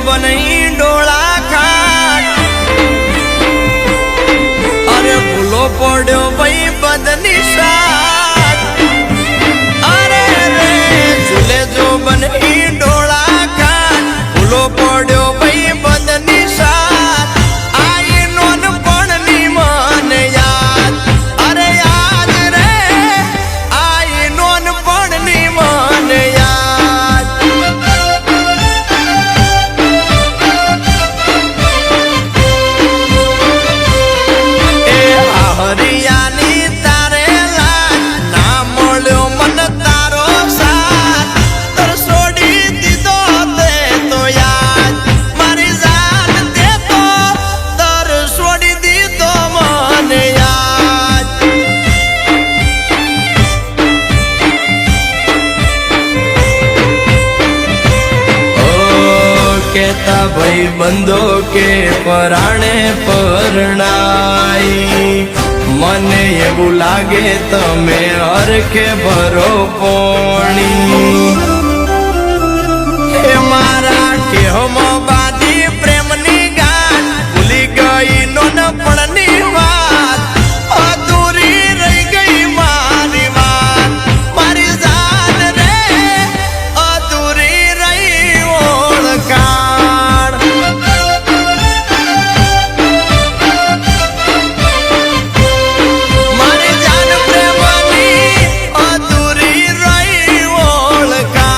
બની ડોળા ખાટ અરે ભૂલો પડ્યો ભાઈ બદની સાથ અરે રે ઝૂલે જો બની ડોળા ખાટ ભૂલો પડ્યો ભાઈ બદની સાથ આઈ નોન પણ ની મન યાદ અરે યાદ રે આઈ નોન પણ ની મન યાદ હરિયાની તારે લાજ ના મળ્યો મન તારો સાથ તર છોડી દીધો તે તો યાદ મારી જાન તે તો તર છોડી દીધો મને યાદ ઓ કેતા ભાઈ બંધો કે પરાણે પરણાઈ મને એવું લાગે તમે હરખે ભરો પોણી એ મારા કેહમાં બાદી પ્રેમની ગાત ભૂલી ગઈ નોનપણની વાત અધૂરી રહી ગઈ મારી વાત મારી જાન રે અધૂરી રહી ઓળખાણ મારી જાન પ્રેમની અધૂરી રહી ઓળખાણ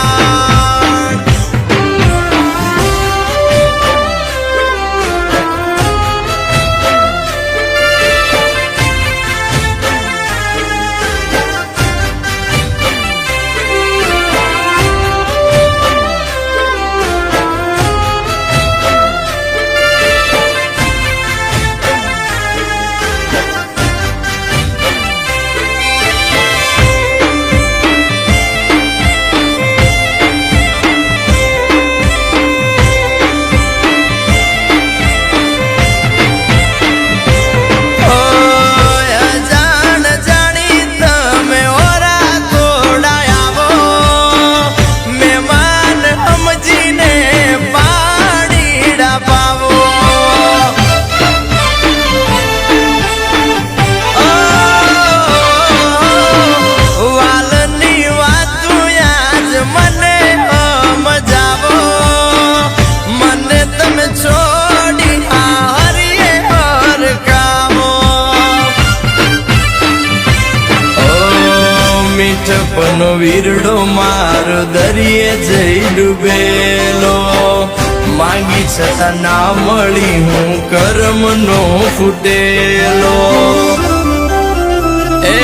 મીઠપનો વીરડો મારો દરિયે જઈ ડૂબેલો માંગી છતાં ના મળી હું કર્મનો ફૂટેલો એ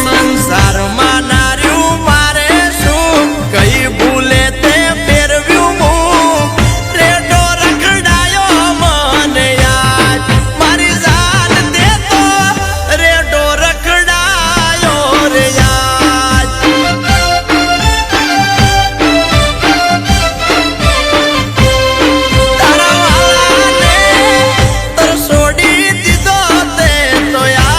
સંસારમાં નાર્યું મારે શું કઈ ભૂલે તે ફેરવ્યું મું રેડો રખડાયો મને યાદ મારી જાન દે તો રેડો રખડાયો રે યાદ તારા વાલાને તર છોડી દીધો તે તો યાદ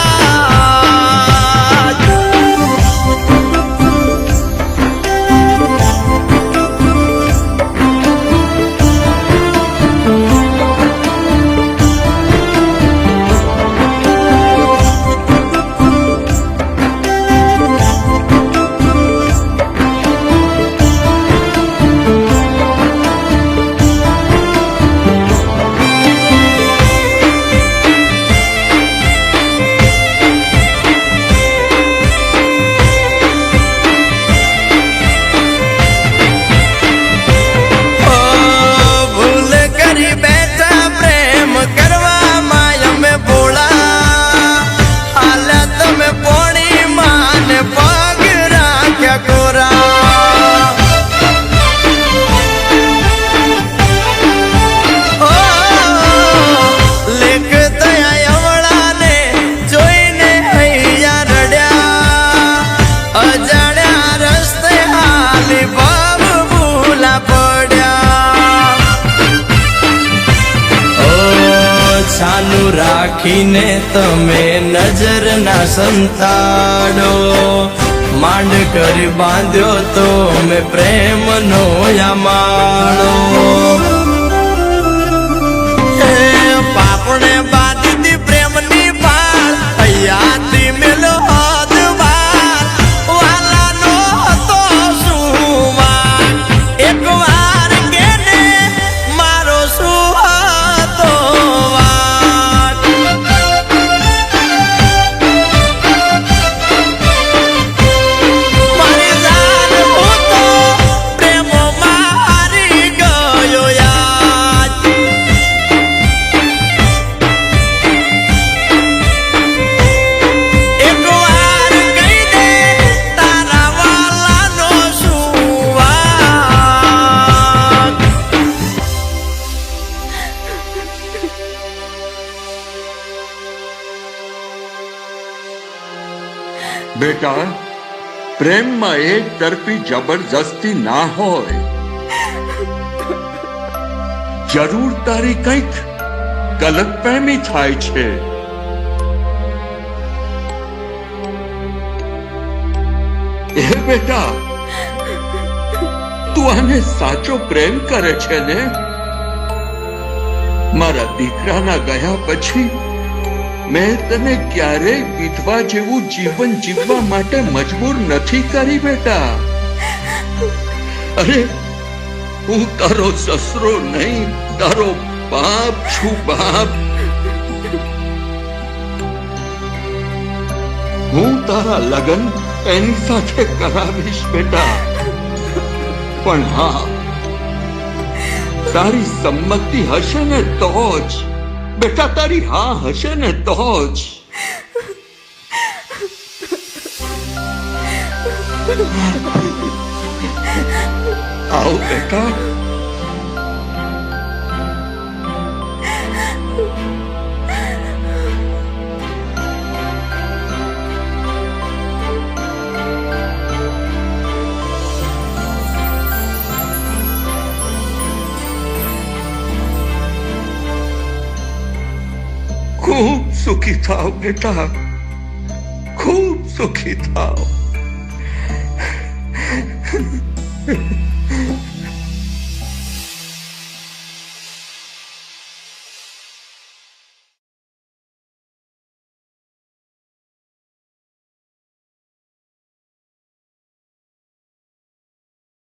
ભૂલ કરી બેઠા પ્રેમ કરવામાં અમે ભોળા હાલ્યા તમે પોણી માને પગ રાખ્યા કોરા લેખ દયા અવળાને જોઈને અહીંયા રડ્યા અજાણ્યા રસ્તે હાલી ભાવ ભૂલા પડ્યા ઓ છાનું રાખીને તમે નજર ના સંતાડો માંડ કરી બાંધ્યો તો મેં પ્રેમનો યામાળો આપણે બાંધી પ્રેમની ભાળ અહીંયાથી મેલો હદ વાર વાલાનો હતો શું વાર એક વાર કેને મારો શું હતો વાર મારી જાન હું તો પ્રેમમાં હારી ગયો યાર એક વાર કહી દે તારા વાલાનો શું વાત બેટા પ્રેમમાં એક તરફી જબરજસ્તી ના હોય જરૂર તારી કંઈક ગલતફહેમી થાય છે એ બેટા તું આને સાચો પ્રેમ કરે છે ને મારા દીકરાના ગયા પછી મેં તને ક્યારેય વિધવા જેવું જીવન જીવવા માટે મજબૂર નથી કરી બેટા અરે હું તારો સસરો નહીં તારો બાપ છું બાપ હું તારા લગ્ન એની સાથે કરાવીશ બેટા પણ હા તારી સંમતિ હશે ને તો જ બેટા તારી હા હશે ને તો જ આવો બેટા ખૂબ સુખી થાવ બેટા ખૂબ સુખી થાવ